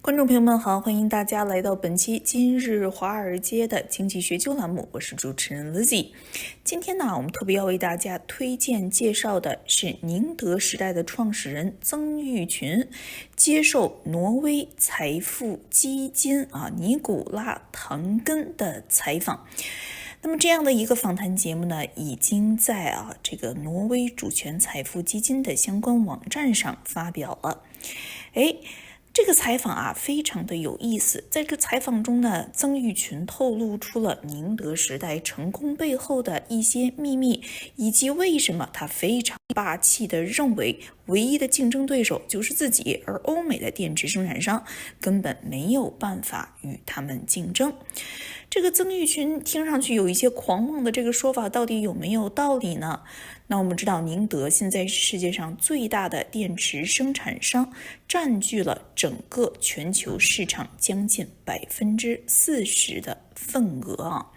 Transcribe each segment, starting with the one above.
观众朋友们好，欢迎大家来到本期今日华尔街的经济学究栏目，我是主持人 Lizzie。 今天呢，我们特别要为大家推荐介绍的是宁德时代的创始人曾毓群接受挪威财富基金尼古拉唐根的采访。那么这样的一个访谈节目呢，已经在这个挪威主权财富基金的相关网站上发表了。这个采访非常的有意思。在这个采访中呢，曾毓群透露出了宁德时代成功背后的一些秘密，以及为什么他非常霸气的认为唯一的竞争对手就是自己，而欧美的电池生产商根本没有办法与他们竞争。这个曾毓群听上去有一些狂妄的这个说法，到底有没有道理呢？那我们知道宁德现在是世界上最大的电池生产商，占据了整个全球市场将近40%的份额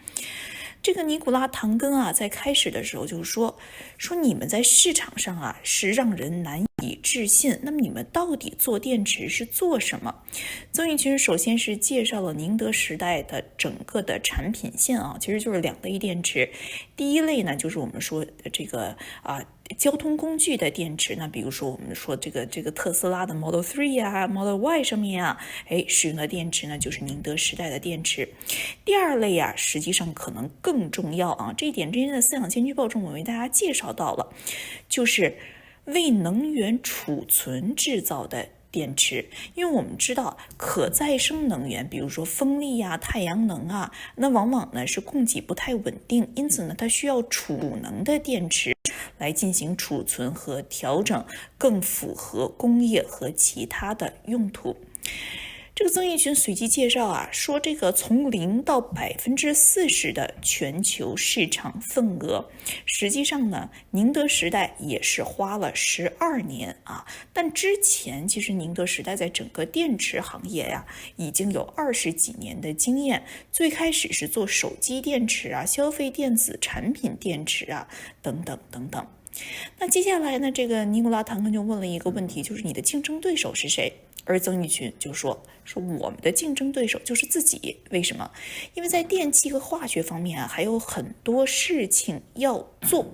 这个尼古拉唐根在开始的时候就说你们在市场上是让人难以置信，那么你们到底做电池是做什么？曾毓群首先是介绍了宁德时代的整个的产品线其实就是两类电池。第一类呢，就是我们说这个交通工具的电池呢，比如说我们说这个特斯拉的 Model 3 Model Y 上面使用的电池呢，就是宁德时代的电池。第二类实际上可能更重要这一点之前的思想先驱报中我为大家介绍到了，就是为能源储存制造的电池。因为我们知道可再生能源，比如说风力太阳能那往往呢是供给不太稳定，因此呢它需要储能的电池来进行储存和调整，更符合工业和其他的用途。这个曾毓群随即介绍说这个从0到40%的全球市场份额，实际上呢宁德时代也是花了12年但之前其实宁德时代在整个电池行业已经有20几年的经验，最开始是做手机电池消费电子产品电池等等等等。那接下来呢，这个尼古拉唐根就问了一个问题，就是你的竞争对手是谁？而曾毓群就说我们的竞争对手就是自己。为什么？因为在电气和化学方面还有很多事情要做，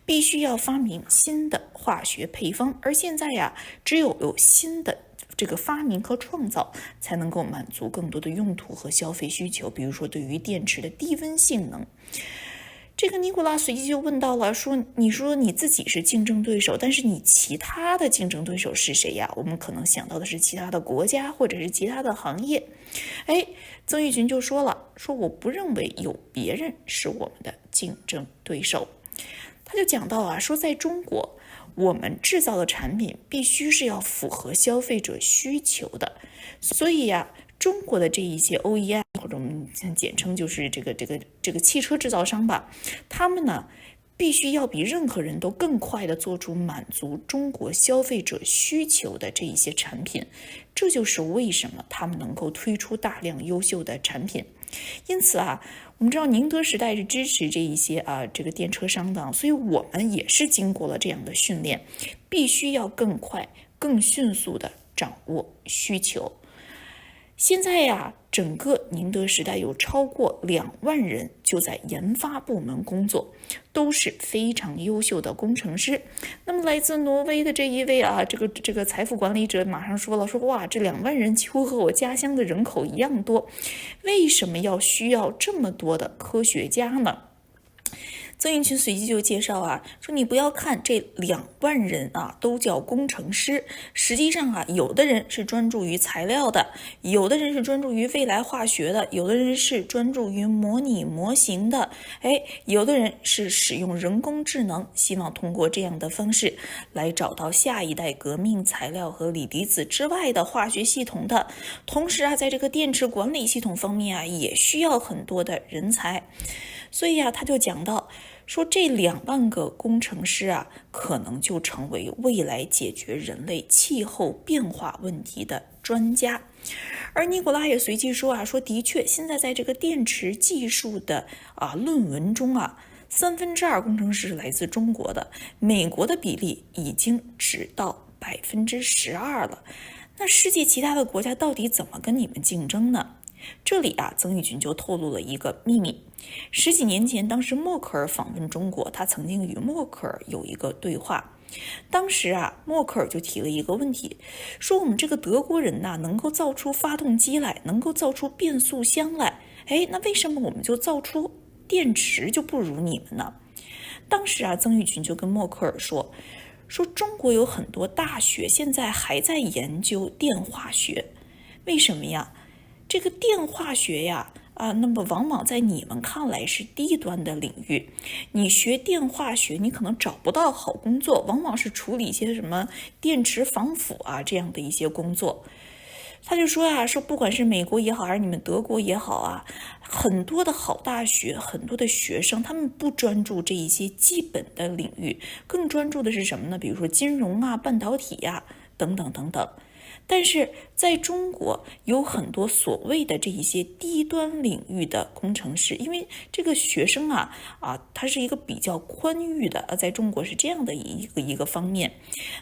必须要发明新的化学配方，而现在只有新的这个发明和创造才能够满足更多的用途和消费需求，比如说对于电池的低温性能。这个尼古拉随即就问到了，你说你自己是竞争对手，但是你其他的竞争对手是谁呀？我们可能想到的是其他的国家或者是其他的行业。曾毓群就说了，我不认为有别人是我们的竞争对手。他就讲到说在中国我们制造的产品必须是要符合消费者需求的，所以中国的这一些 OEM 或者我们简称就是这个汽车制造商吧，他们呢必须要比任何人都更快的做出满足中国消费者需求的这一些产品，这就是为什么他们能够推出大量优秀的产品。因此我们知道宁德时代是支持这一些这个电车商的，所以我们也是经过了这样的训练，必须要更快更迅速的掌握需求。现在整个宁德时代有超过2万人就在研发部门工作，都是非常优秀的工程师。那么来自挪威的这一位这个财富管理者马上说哇，这2万人几乎和我家乡的人口一样多，为什么需要这么多的科学家呢？曾毓群随即就介绍说你不要看这2万人都叫工程师，实际上有的人是专注于材料的，有的人是专注于未来化学的，有的人是专注于模拟模型的，有的人是使用人工智能，希望通过这样的方式来找到下一代革命材料和锂离子之外的化学系统的。同时在这个电池管理系统方面也需要很多的人才。所以他就讲到说这2万个工程师可能就成为未来解决人类气候变化问题的专家。而尼古拉也随即说的确现在在这个电池技术的论文中2/3工程师是来自中国的，美国的比例已经只到12%了。那世界其他的国家到底怎么跟你们竞争呢？这里曾毓群就透露了一个秘密。10几年前，当时默克尔访问中国，他曾经与默克尔有一个对话。当时默克尔就提了一个问题，说我们这个德国人能够造出发动机来，能够造出变速箱来，那为什么我们就造出电池就不如你们呢？当时曾毓群就跟默克尔说中国有很多大学现在还在研究电化学，为什么呀？这个电化学呀，那么往往在你们看来是低端的领域，你学电化学你可能找不到好工作，往往是处理一些什么电池防腐这样的一些工作。他就说说不管是美国也好，还是你们德国也好很多的好大学，很多的学生，他们不专注这一些基本的领域，更专注的是什么呢？比如说金融半导体等等等等。但是在中国有很多所谓的这一些低端领域的工程师，因为这个学生他是一个比较宽裕的，在中国是这样的一个方面。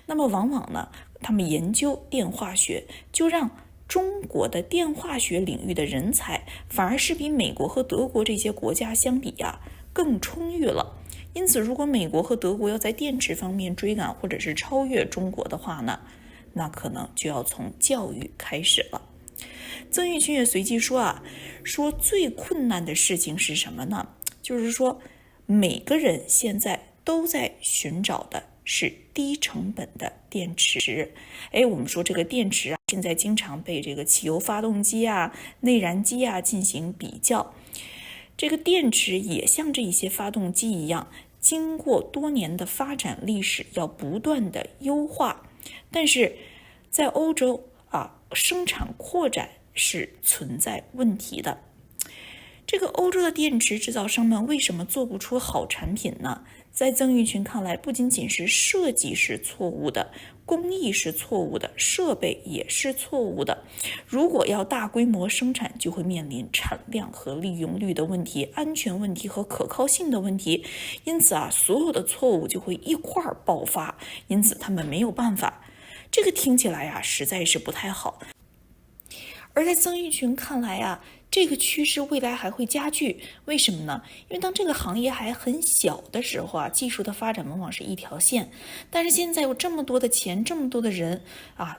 那么往往呢，他们研究电化学，就让中国的电化学领域的人才反而是比美国和德国这些国家相比更充裕了。因此如果美国和德国要在电池方面追赶或者是超越中国的话呢，那可能就要从教育开始了。曾毓群也随即说最困难的事情是什么呢？就是说每个人现在都在寻找的是低成本的电池。我们说这个电池现在经常被这个汽油发动机内燃机进行比较。这个电池也像这一些发动机一样，经过多年的发展历史，要不断的优化。但是在欧洲生产扩展是存在问题的。这个欧洲的电池制造商们为什么做不出好产品呢？在曾毓群看来，不仅仅是设计是错误的，工艺是错误的，设备也是错误的。如果要大规模生产，就会面临产量和利用率的问题、安全问题和可靠性的问题。因此所有的错误就会一块儿爆发，因此他们没有办法。这个听起来实在是不太好。而在曾毓群看来这个趋势未来还会加剧。为什么呢？因为当这个行业还很小的时候技术的发展往往是一条线，但是现在有这么多的钱，这么多的人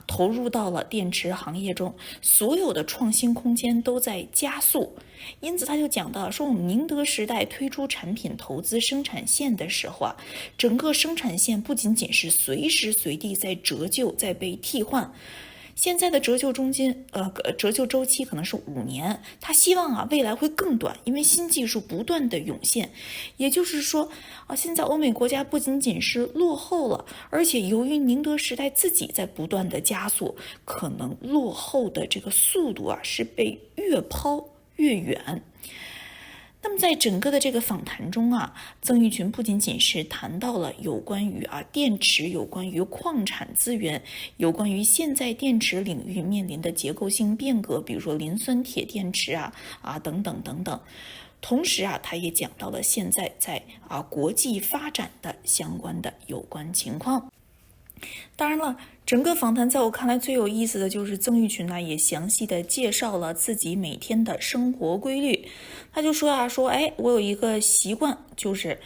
投入到了电池行业中，所有的创新空间都在加速。因此他就讲到说，我们宁德时代推出产品投资生产线的时候整个生产线不仅仅是随时随地在折旧，在被替换。现在的折旧周期可能是5年，他希望未来会更短，因为新技术不断的涌现。也就是说现在欧美国家不仅仅是落后了，而且由于宁德时代自己在不断的加速，可能落后的这个速度是被越抛越远。那么在整个的这个访谈中曾毓群不仅仅是谈到了有关于电池，有关于矿产资源，有关于现在电池领域面临的结构性变革，比如说磷酸铁电池等等等等。同时他也讲到了现在在国际发展的相关的有关情况。当然了，整个访谈在我看来最有意思的就是曾毓群也详细的介绍了自己每天的生活规律。他就说我有一个习惯，就是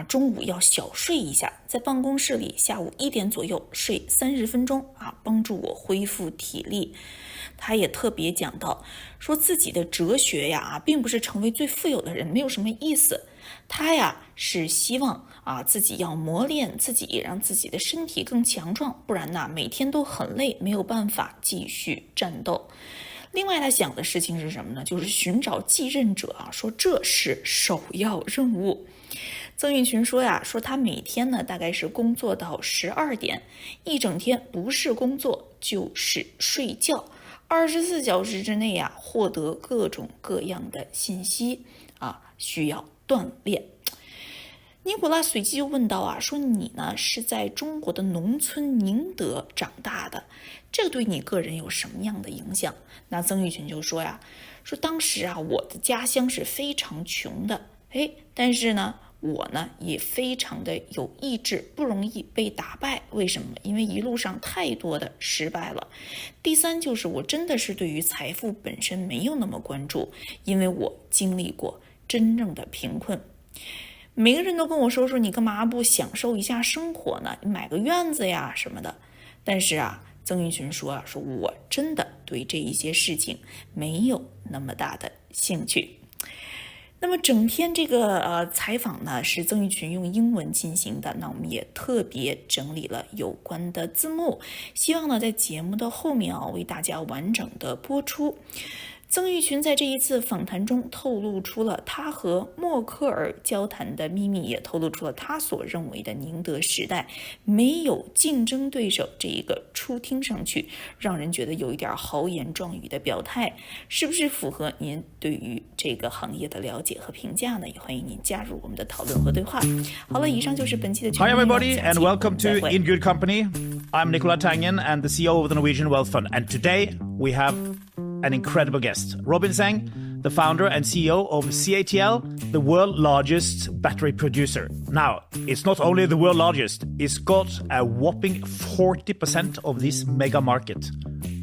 中午要小睡一下，在办公室里下午1点左右睡30分钟帮助我恢复体力。他也特别讲到说自己的哲学并不是成为最富有的人，没有什么意思。他是希望自己要磨练自己，让自己的身体更强壮，不然每天都很累，没有办法继续战斗。另外他想的事情是什么呢？就是寻找继任者说这是首要任务。曾毓群说说他每天大概是工作到12点，一整天不是工作就是睡觉，24小时之内获得各种各样的信息需要锻炼。尼古拉随即就问到说你呢是在中国的农村宁德长大的，这个对你个人有什么样的影响？那曾毓群就说说当时我的家乡是非常穷的，但是呢我呢也非常的有意志，不容易被打败。为什么？因为一路上太多的失败了。第三就是我真的是对于财富本身没有那么关注，因为我经历过真正的贫困。每个人都跟我说你干嘛不享受一下生活呢？你买个院子呀什么的。但是曾毓群说我真的对这一些事情没有那么大的兴趣。那么整篇这个采访呢是曾毓群用英文进行的，那我们也特别整理了有关的字幕，希望呢在节目的后面为大家完整的播出。曾毓群在这一次访谈中透露出了他和默克尔交谈的秘密，也透露出了他所认为的宁德时代没有竞争对手这一个初听上去让人觉得有一点豪言壮语的表态，是不是符合您对于这个行业的了解和评价呢？也欢迎您加入我们的讨论和对话。好了，以上就是本期的全部内容。Hi everybody and welcome to In Good Company. I'm Nicola Tangen and the CEO of the Norwegian Wealth Fund, and today we have an incredible guest, Robin Zeng, the founder and CEO of CATL, the world's largest battery producer. Now, it's not only the world's largest, it's got a whopping 40% of this mega market.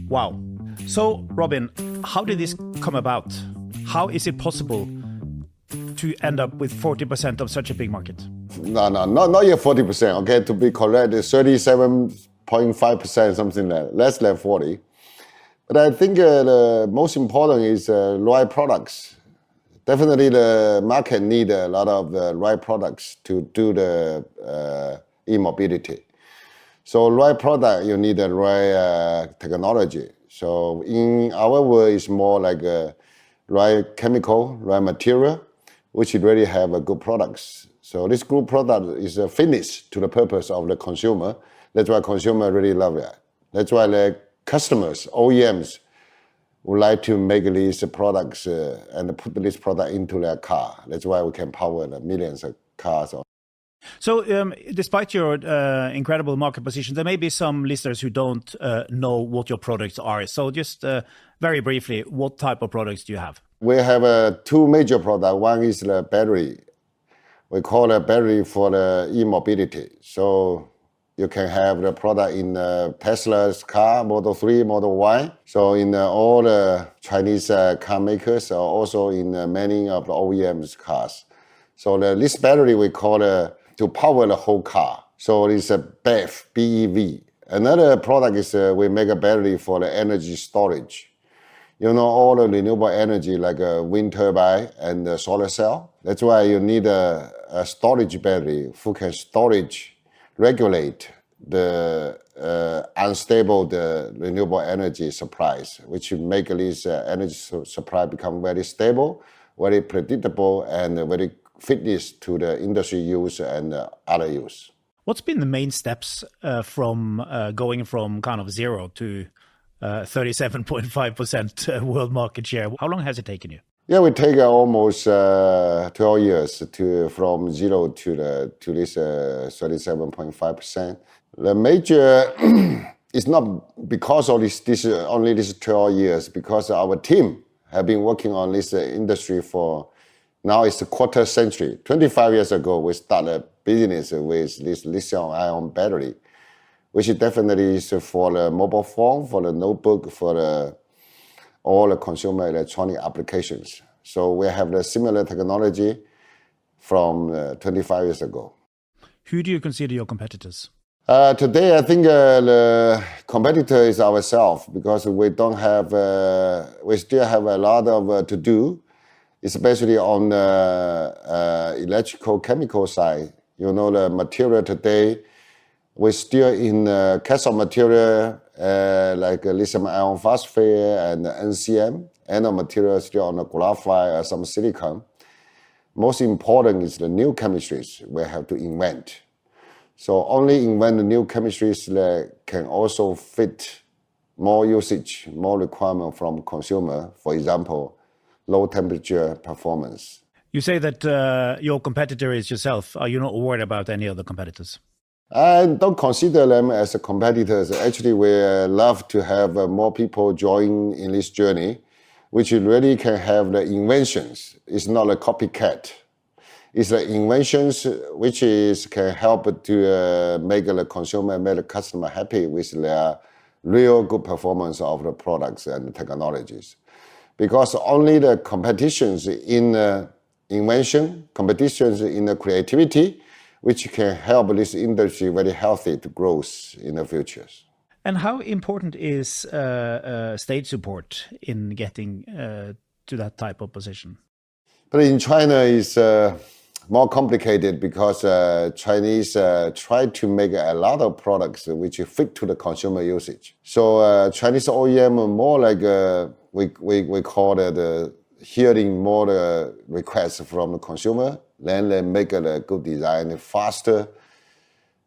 Wow. So, Robin, how did this come about? How is it possible to end up with 40% of such a big market? No, not yet 40%. Okay, to be correct, it's 37.5%, something like that, less than 40. But I think the most important is right products. Definitely the market need a lot of the right products to do the e-mobility. So right product, you need the right technology. So in our world, it's more like a right chemical, right material, which already have a good products. So this good product is a finish to the purpose of the consumer. That's why consumer really love that. That's why the customers, OEMs, would like to make these products and put this product into their car. That's why we can power the millions of cars. So despite your incredible market position, there may be some listeners who don't know what your products are. So just very briefly, what type of products do you have? We have two major products. One is the battery. We call it battery for the e-mobility. So you can have the product in Tesla's car, Model 3, Model Y. So in all the Chinese car makers, or also in many of the OEMs cars. So this battery we call to power the whole car. So it's a BEV, B-E-V. Another product is we make a battery for the energy storage. You know, all the renewable energy like a wind turbine and the solar cell. That's why you need a storage battery who can regulate the unstable renewable energy supplies, which make this energy supply become very stable, very predictable, and very fitness to the industry use and other use. What's been the main steps from going from kind of zero to 37.5% world market share? How long has it taken you? Yeah, we take almost 12 years from zero to this 37.5%. The major is not because of only this 12 years, because our team have been working on this industry for now it's a quarter century. 25 years ago, we started business with this lithium-ion battery, which definitely is for the mobile phone, for the notebook, for all the consumer electronic applications. So we have the similar technology from 25 years ago. Who do you consider your competitors? Today, I think the competitor is ourselves, because we don't have, we still have a lot of to do, especially on the electrical chemical side. You know, the material today, we're still in cathode material like lithium iron phosphate and NCM, anode material still on the graphite or some silicon. Most important is the new chemistries we have to invent. So only invent the new chemistries that can also fit more usage, more requirement from consumer. For example, low temperature performance. You say that your competitor is yourself. Are you not worried about any other competitors? I don't consider them as competitors. Actually, we love to have more people join in this journey, which really can have the inventions. It's not a copycat. It's the inventions which can help to make the consumer, make the customer happy with their real good performance of the products and the technologies. Because only the competitions in invention, competitions in the creativity, which can help this industry very healthy to growth in the future. And how important is state support in getting to that type of position? But in China, it's more complicated because Chinese try to make a lot of products which fit to the consumer usage. So Chinese OEM more like we call it hearing more requests from the consumer, then they make a good design faster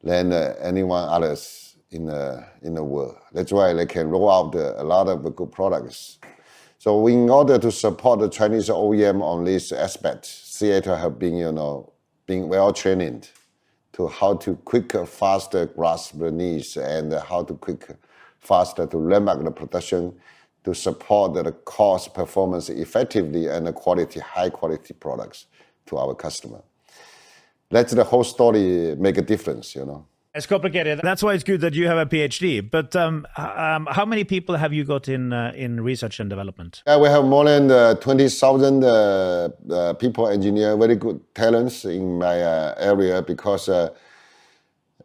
than anyone else in the world. That's why they can roll out a lot of good products. So in order to support the Chinese OEM on this aspect, Seattle have been, being well trained to how to quicker, faster grasp the needs and how to quicker, faster to ramp up the production to support the cost performance effectively and the quality, high quality products to our customer. That's the whole story make a difference, It's complicated. That's why it's good that you have a PhD. But how many people have you got in research and development? We have more than 20,000 people, engineer, very good talents in my area because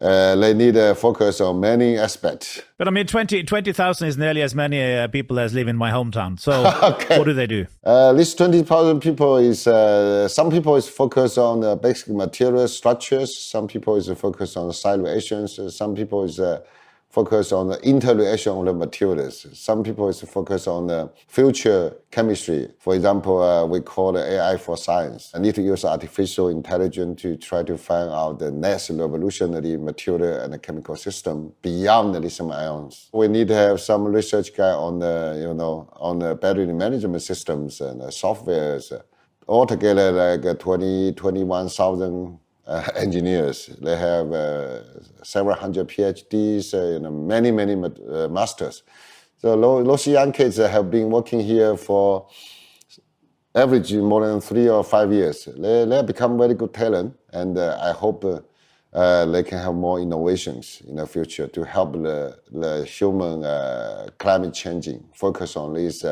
they need a focus on many aspects. But 20,000 is nearly as many people as live in my hometown. So okay. What do they do? This 20,000 people is, some people is focused on basic material structures. Some people is focused on side relations. Some people is focused on the interrelation of the materials. Some people is focused on the future chemistry. For example, we call it AI for science. I need to use artificial intelligence to try to find out the next revolutionary material and chemical system beyond the lithium ions. We need to have some research guy on the, on the battery management systems and softwares. Altogether, like 21,000 engineers. They have several hundred PhDs, many masters. So those young kids have been working here for average more than 3 or 5 years. They become very good talent, and I hope they can have more innovations in the future to help the human climate changing, focus on these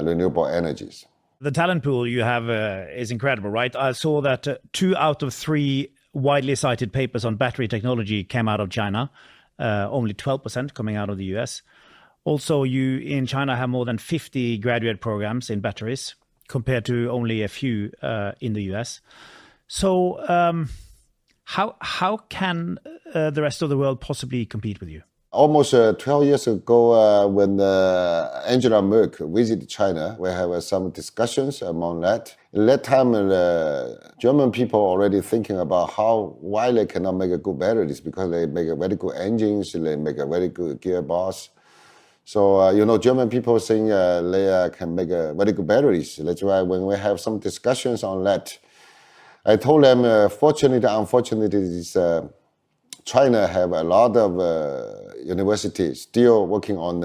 renewable energies. The talent pool you have is incredible, right? I saw that 2 out of 3 widely cited papers on battery technology came out of China, only 12% coming out of the US. Also, you in China have more than 50 graduate programs in batteries compared to only a few in the US. So how can the rest of the world possibly compete with you? Almost 12 years ago, when Angela Merkel visited China, we have some discussions among that. At that time, German people already thinking about why they cannot make a good batteries, because they make a very good engines, they make a very good gearbox. So, German people think they can make a very good batteries. That's why when we have some discussions on that, I told them, fortunately, unfortunately, China have a lot of universities still working on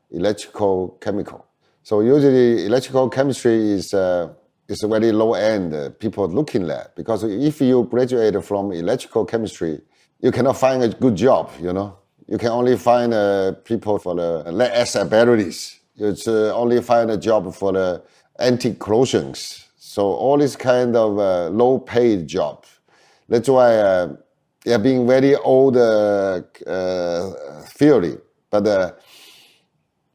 electrical chemical. So usually electrical chemistry is a very low end people looking at, because if you graduate from electrical chemistry, you cannot find a good job, You can only find people for the lead acid batteries. You only find a job for the anti-corrosions. So all this kind of low paid job. That's why they are being very old theory, but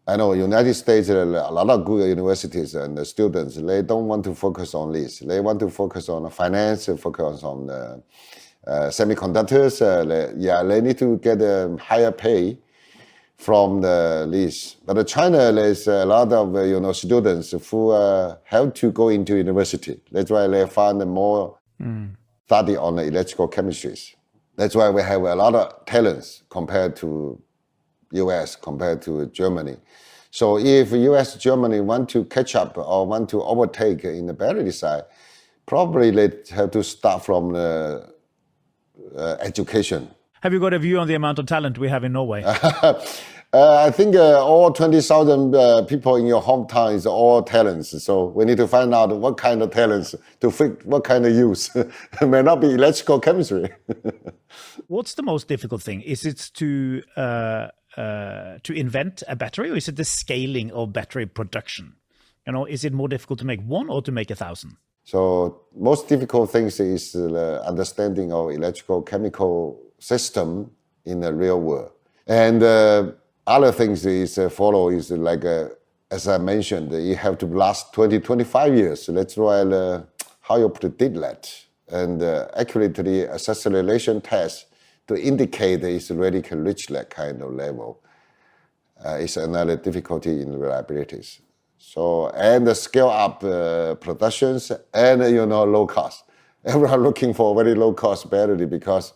I know United States, a lot of good universities and the students, they don't want to focus on this. They want to focus on finance, focus on semiconductors. They need to get a higher pay from this. But China, there's a lot of students who have to go into university. That's why they find more study on the electrical chemistries. That's why we have a lot of talents compared to US, compared to Germany. So if US, Germany want to catch up or want to overtake in the battery side, probably they have to start from the education. Have you got a view on the amount of talent we have in Norway? I think all 20,000 people in your hometown is all talents. So we need to find out what kind of talents to fit what kind of use. It may not be electrical chemistry. What's the most difficult thing? Is it to invent a battery, or is it the scaling of battery production? Is it more difficult to make one or to make 1,000? So most difficult things is the understanding of electrical chemical system in the real world. And other things is follow is like, as I mentioned, you have to last 20, 25 years. So that's why how you predict that. And accurately acceleration test to indicate it's already can reach that kind of level is another difficulty in reliabilities. So, and the scale up productions and, low cost. Everyone looking for very low cost battery because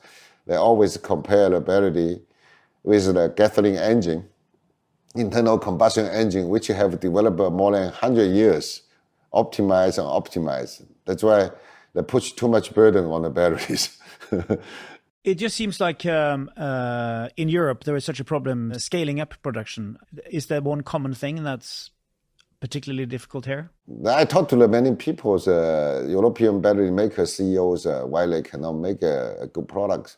they always compare the battery with the gasoline engine, internal combustion engine, which have developed more than 100 years, optimized. That's why they push too much burden on the batteries. It just seems like in Europe there is such a problem scaling up production. Is there one common thing that's particularly difficult here? I talked to many people, European battery maker CEOs, why they cannot make a good products.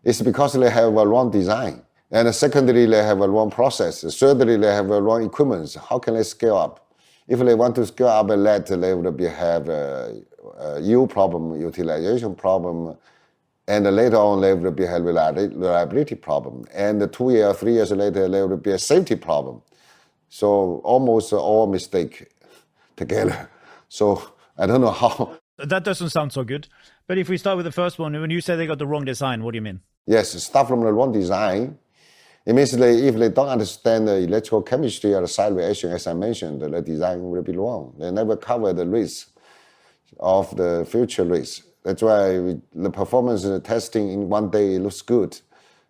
It's because they have a wrong design. And secondly, they have a wrong process. Thirdly, they have a wrong equipment. How can they scale up? If they want to scale up a lot, they would have a yield problem, utilization problem, and later on they would have reliability problem. And 2 years, 3 years later, there would be a safety problem. So almost all mistake together. So I don't know how. That doesn't sound so good. But if we start with the first one, when you say they got the wrong design, what do you mean? Yes, start from the wrong design. It means if they don't understand the electrical chemistry or the side reaction, as I mentioned, the design will be wrong. They never cover the risk of the future risk. That's why the performance testing in one day looks good.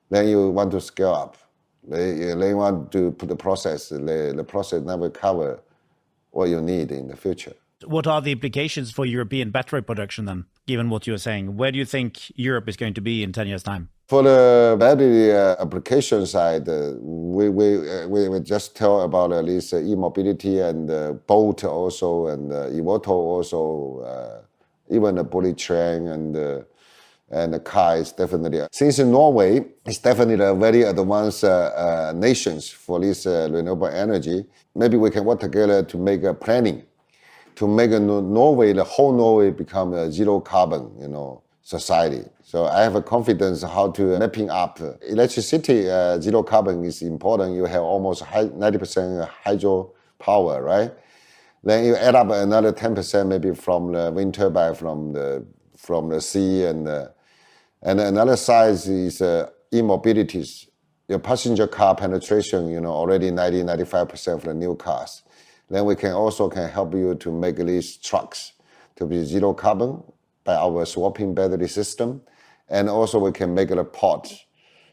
Then you want to scale up. They want to put the process. The process never cover what you need in the future. What are the implications for European battery production then, given what you're saying? Where do you think Europe is going to be in 10 years' time? For the battery application side, we just tell about at least e-mobility and boat also, and e-auto also, even the bullet train and the car is definitely. Since Norway is definitely a very advanced nations for this renewable energy, maybe we can work together to make a planning, to make Norway, the whole Norway become a zero carbon, society. So I have a confidence how to mapping up electricity. Zero carbon is important. You have almost 90% hydro power, right? Then you add up another 10% maybe from the wind turbine from the sea, and another size is e-mobilities. Your passenger car penetration, already 90-95% for the new cars. Then we can help you to make these trucks to be zero carbon by our swapping battery system. And also we can make the port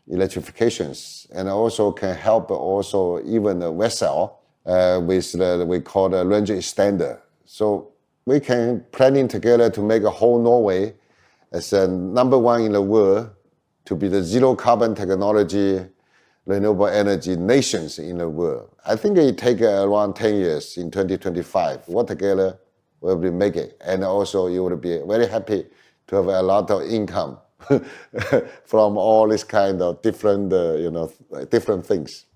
electrifications, and also can help even the vessel with we call the range extender. So we can planning together to make a whole Norway as a number one in the world to be the zero carbon technology, renewable energy nations in the world. I think it take around 10 years in 2025. Work together, we'll be make it. And also you will be very happy to have a lot of income from all this kind of different, different things.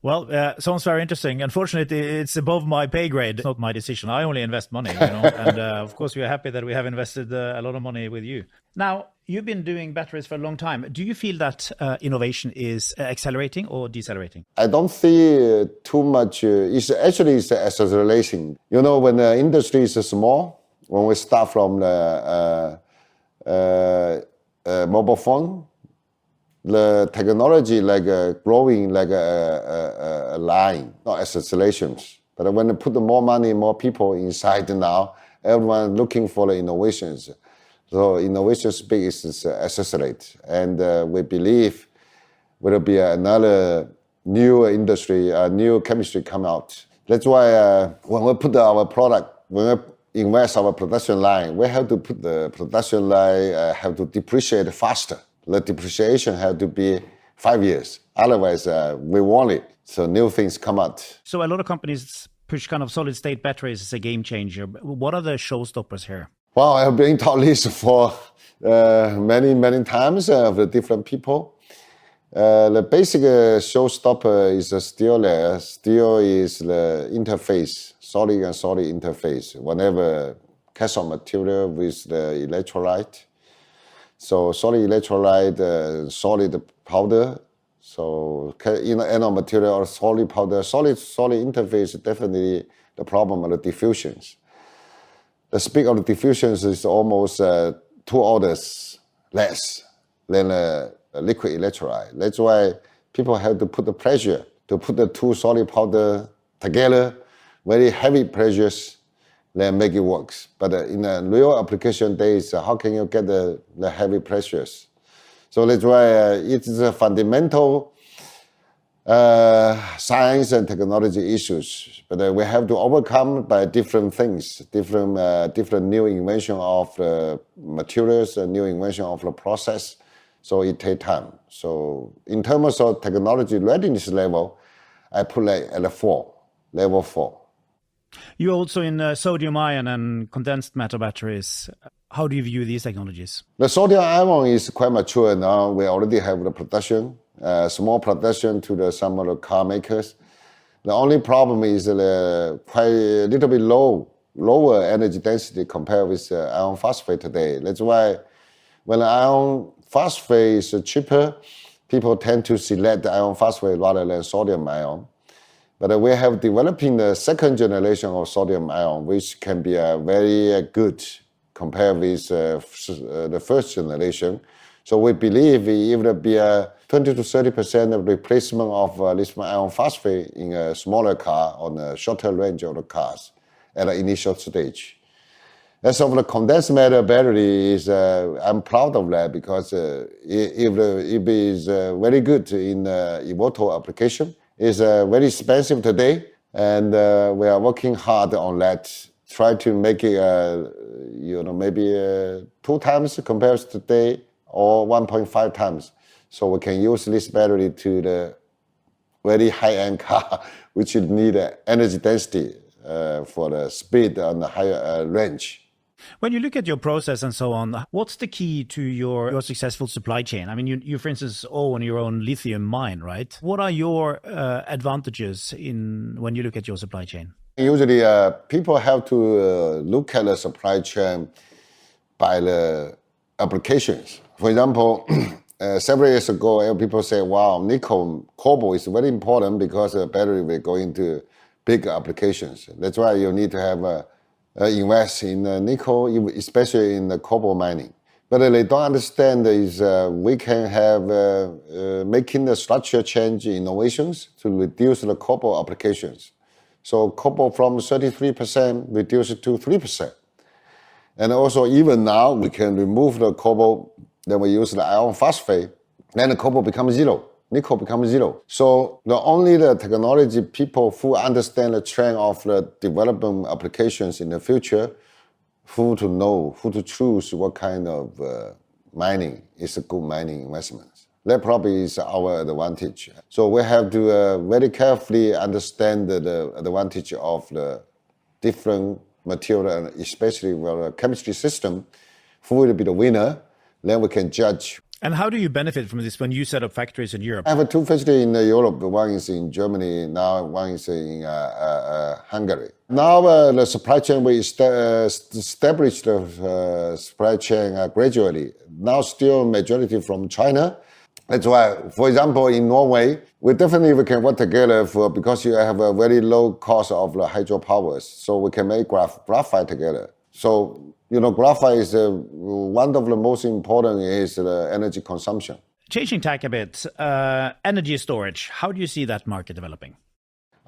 Well, sounds very interesting. Unfortunately, it's above my pay grade. It's not my decision. I only invest money, and of course, we are happy that we have invested a lot of money with you. Now, you've been doing batteries for a long time. Do you feel that innovation is accelerating or decelerating? I don't see too much. It's accelerating. When the industry is small, when we start from the mobile phone, the technology growing like a line, not accelerations. But when you put more money, more people inside now, everyone looking for the innovations. So innovation speed is accelerate. And we believe will be another new industry, new chemistry come out. That's why when we put our product, when we invest our production line, we have to put the production line, have to depreciate faster. The depreciation have to be 5 years. Otherwise, we want it. So new things come out. So a lot of companies push kind of solid state batteries as a game changer. What are the showstoppers here? Well, I've been taught this for many times with different people. The basic showstopper is still there. Still is the interface, solid and solid interface. Whenever cathode material with the electrolyte. So solid electrolyte, solid powder. So anode material or solid powder, solid interface, definitely the problem of the diffusions. The speed of the diffusions is almost 2 orders less than a liquid electrolyte. That's why people have to put the pressure to put the 2 solid powder together, very heavy pressures, then make it work. But in a real application days, how can you get the heavy pressures? So that's why it is a fundamental science and technology issues. But we have to overcome by different things, different new invention of the materials, a new invention of the process. So it takes time. So in terms of technology readiness level, I put it at level 4. You're also in sodium ion and condensed matter batteries. How do you view these technologies? The sodium ion is quite mature now. We already have the production, small production to some of the car makers. The only problem is quite a little bit lower energy density compared with iron phosphate today. That's why when iron phosphate is cheaper, people tend to select the iron phosphate rather than sodium ion. But we have developing the second generation of sodium ion, which can be very good compared with the first generation. So we believe if there be a 20 to 30% of replacement of lithium iron phosphate in a smaller car on a shorter range of the cars at the initial stage. As of the condensed matter battery, I'm proud of that because if it is very good in eVTOL application. It's very expensive today, and we are working hard on that. Try to make it, maybe 2 times compared to today, or 1.5 times. So we can use this battery to the very high-end car, which need energy density for the speed and the higher range. When you look at your process and so on, what's the key to your successful supply chain? I mean, you for instance, own your own lithium mine, right? What are your advantages when you look at your supply chain? Usually, people have to look at the supply chain by the applications. For example, several years ago, people say, wow, nickel, cobalt is very important because the battery will go into big applications. That's why you need to have invest in nickel, especially in the cobalt mining. But they don't understand is we can have making the structure change innovations to reduce the cobalt applications. So cobalt from 33% reduced to 3%. And also even now we can remove the cobalt, then we use the iron phosphate, then the cobalt becomes 0. Nickel becomes 0. So not only the technology people who understand the trend of the development applications in the future, who to know, who to choose what kind of mining is a good mining investment. That probably is our advantage. So we have to very carefully understand the advantage of the different material, and especially with the chemistry system, who will be the winner, then we can judge. And how do you benefit from this when you set up factories in Europe? I have 2 factories in Europe. One is in Germany, now one is in Hungary. Now the supply chain, we established the supply chain gradually. Now still majority from China. That's why, for example, in Norway, we can work together because you have a very low cost of the hydropowers. So we can make graphite together. So graphite is one of the most important is the energy consumption. Changing tack a bit, energy storage. How do you see that market developing?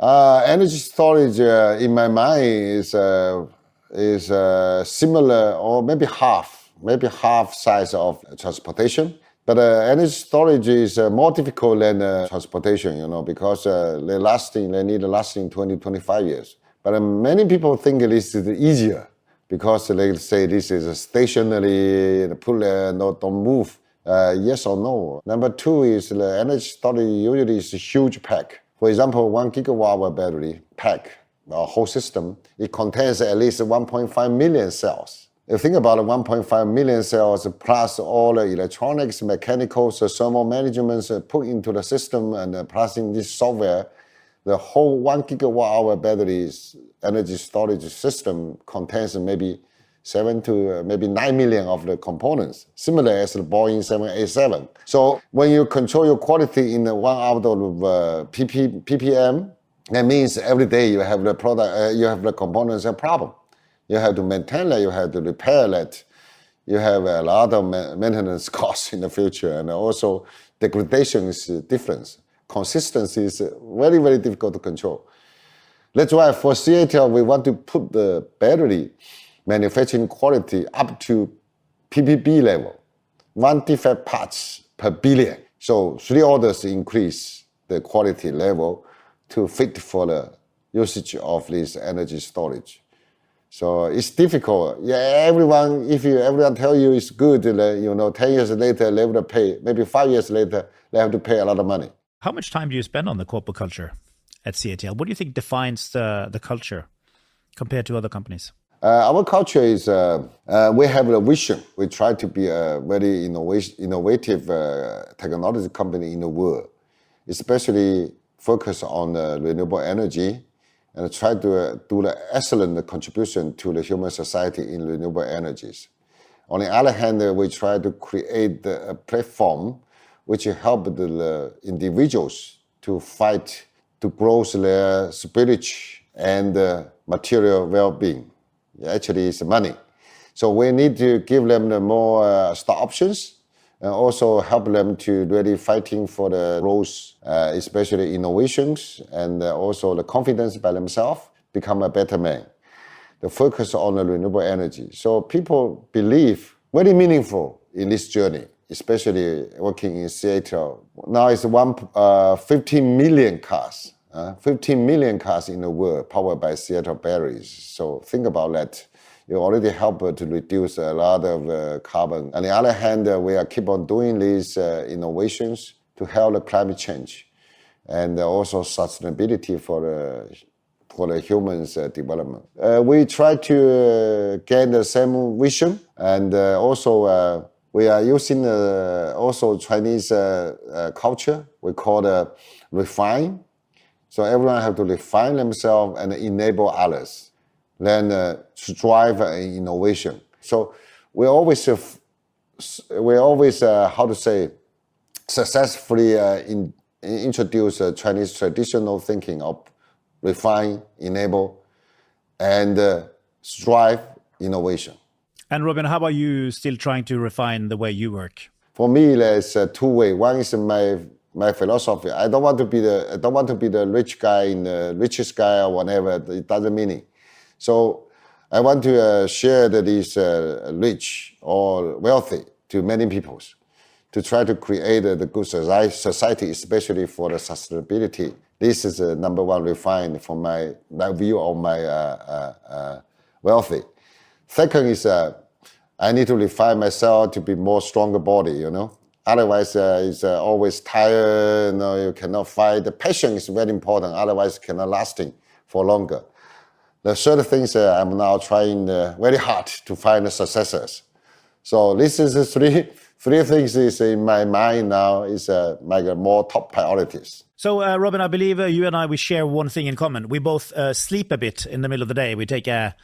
Energy storage, in my mind, is similar or maybe half size of transportation. But energy storage is more difficult than transportation, because they need lasting 20, 25 years. But many people think this is easier, because they say this is a stationary, don't move. Yes or no. Number two is the energy storage usually is a huge pack. For example, 1 gigawatt-hour battery pack, a whole system, it contains at least 1.5 million cells. If you think about it, 1.5 million cells plus all the electronics, mechanicals, thermal management put into the system and plus in this software, the whole 1 gigawatt-hour battery's energy storage system contains maybe 7 to maybe 9 million of the components, similar as the Boeing 787. So when you control your quality in 1 out of ppm, that means every day you have the product, you have the components and problem. You have to maintain that, you have to repair that. You have a lot of maintenance costs in the future, and also degradation is different. Consistency is very, very difficult to control. That's why for CATL, we want to put the battery manufacturing quality up to PPB level, 1 defect parts per billion. So 3 orders increase the quality level to fit for the usage of this energy storage. So it's difficult. Yeah, everyone tell you it's good, 10 years later they have to pay, maybe 5 years later they have to pay a lot of money. How much time do you spend on the corporate culture at CATL? What do you think defines the culture compared to other companies? Our culture is, we have a vision. We try to be a very innovative technology company in the world, especially focus on renewable energy and try to do the excellent contribution to the human society in renewable energies. On the other hand, we try to create a platform which help the individuals to fight, to grow their spiritual and material well-being. Actually, it's money. So we need to give them the more stock options and also help them to really fighting for the growth, especially innovations and also the confidence by themselves, become a better man. The focus on the renewable energy. So people believe very meaningful in this journey, especially working in Seattle. Now it's 15 million cars. 15 million cars in the world powered by Seattle batteries. So think about that. You already help to reduce a lot of carbon. On the other hand, we are keep on doing these innovations to help the climate change and also sustainability for the humans' development. We try to gain the same vision, and also we are using also Chinese culture. We call the refine. So everyone have to refine themselves and enable others. Then strive in innovation. So we always successfully introduce Chinese traditional thinking of refine, enable, and strive innovation. And Robin, how about you still trying to refine the way you work? For me, there's two ways. One is my philosophy. I don't want to be the rich guy in the richest guy or whatever. It doesn't mean it. So I want to share this rich or wealthy to many people to try to create the good society, especially for the sustainability. This is the number one refine from my view of my wealthy. Second is I need to refine myself to be more stronger body, Otherwise, it's always tired, you cannot fight. The passion is very important, otherwise cannot lasting for longer. The third thing is I'm now trying very hard to find the successors. So this is the three things is in my mind now is my more top priorities. So Robin, I believe you and I, we share one thing in common. We both sleep a bit in the middle of the day. We take a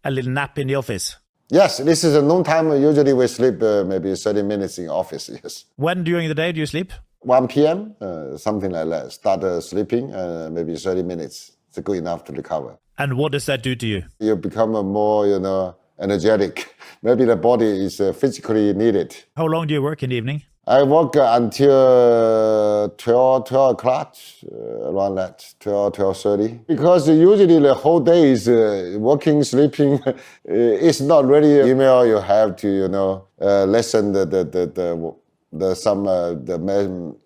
little nap in the office. Yes, this is a noon time. Usually we sleep maybe 30 minutes in office, yes. When during the day do you sleep? 1 p.m., something like that. Start sleeping, maybe 30 minutes. It's good enough to recover. And what does that do to you? You become more, energetic. Maybe the body is physically needed. How long do you work in the evening? I work until 12 o'clock, around that, 12:30. Because usually the whole day is working, sleeping. It's not really email. You have to, listen the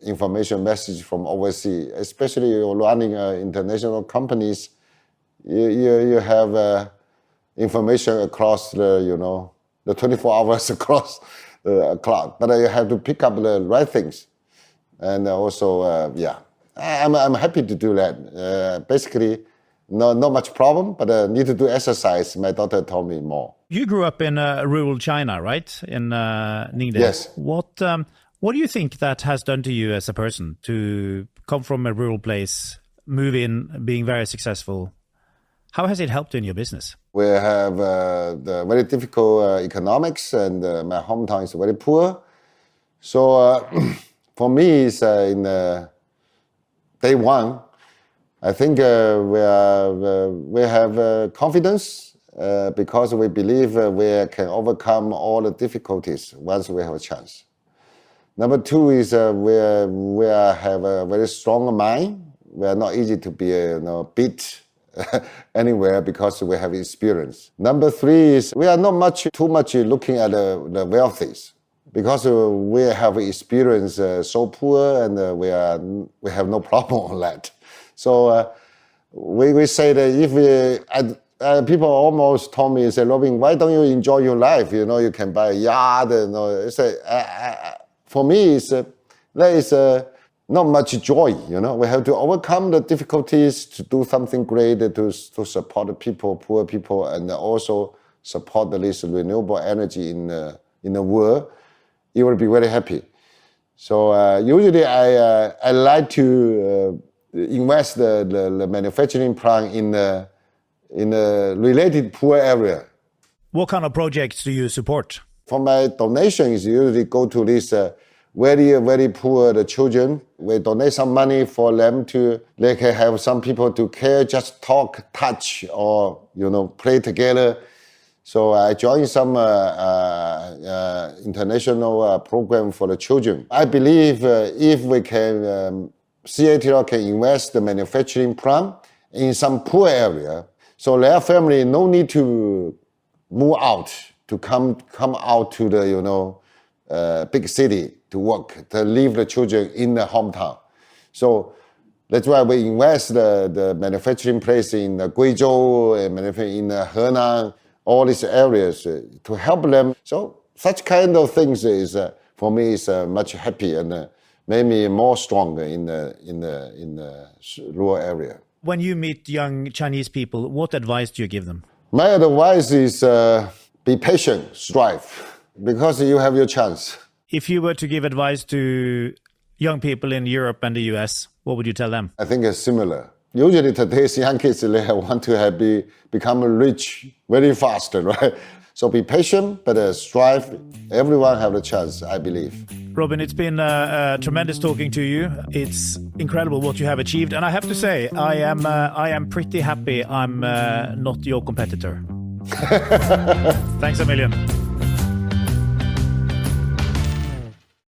information message from overseas. Especially you're running international companies, you have information across the 24 hours across clock, but you have to pick up the right things. And also, I'm happy to do that. Basically, not much problem, but need to do exercise. My daughter told me more. You grew up in rural China, right? In Ningde. Yes. What do you think that has done to you as a person to come from a rural place, move in, being very successful? How has it helped you in your business? We have the very difficult economics, and my hometown is very poor. So for me, it's in day one. I think we have confidence because we believe we can overcome all the difficulties once we have a chance. Number two is we have a very strong mind. We are not easy to be beat anywhere because we have experience. Number three is we are not too much looking at the wealthies because we have experience so poor, and we have no problem on that. So we say that if people almost told me, say, Robin, why don't you enjoy your life? You can buy a yard. For me, there is not much joy. We have to overcome the difficulties to do something great, to support the people, poor people, and also support this renewable energy in the world. You will be very happy. So usually I like to invest the manufacturing plant in a related poor area. What kind of projects do you support? For my donations, usually go to these very, very poor children. We donate some money for them they can have some people to care, just talk, touch, or, play together. So I joined some international program for the children. I believe if we can, CATL can invest the manufacturing plant in some poor area, so their family no need to move out, to come out to the big city to work, to leave the children in the hometown. So that's why we invest the manufacturing place in Guizhou, in Henan, all these areas to help them. So such kind of things is for me is much happy and made me more stronger in the rural area. When you meet young Chinese people, what advice do you give them? My advice is be patient, strive, because you have your chance. If you were to give advice to young people in Europe and the US, what would you tell them? I think it's similar. Usually today's young kids, they want to become rich very fast, right? So be patient, but strive. Everyone have a chance, I believe. Robin, it's been tremendous talking to you. It's incredible what you have achieved. And I have to say, I am pretty happy I'm not your competitor. Thanks a million.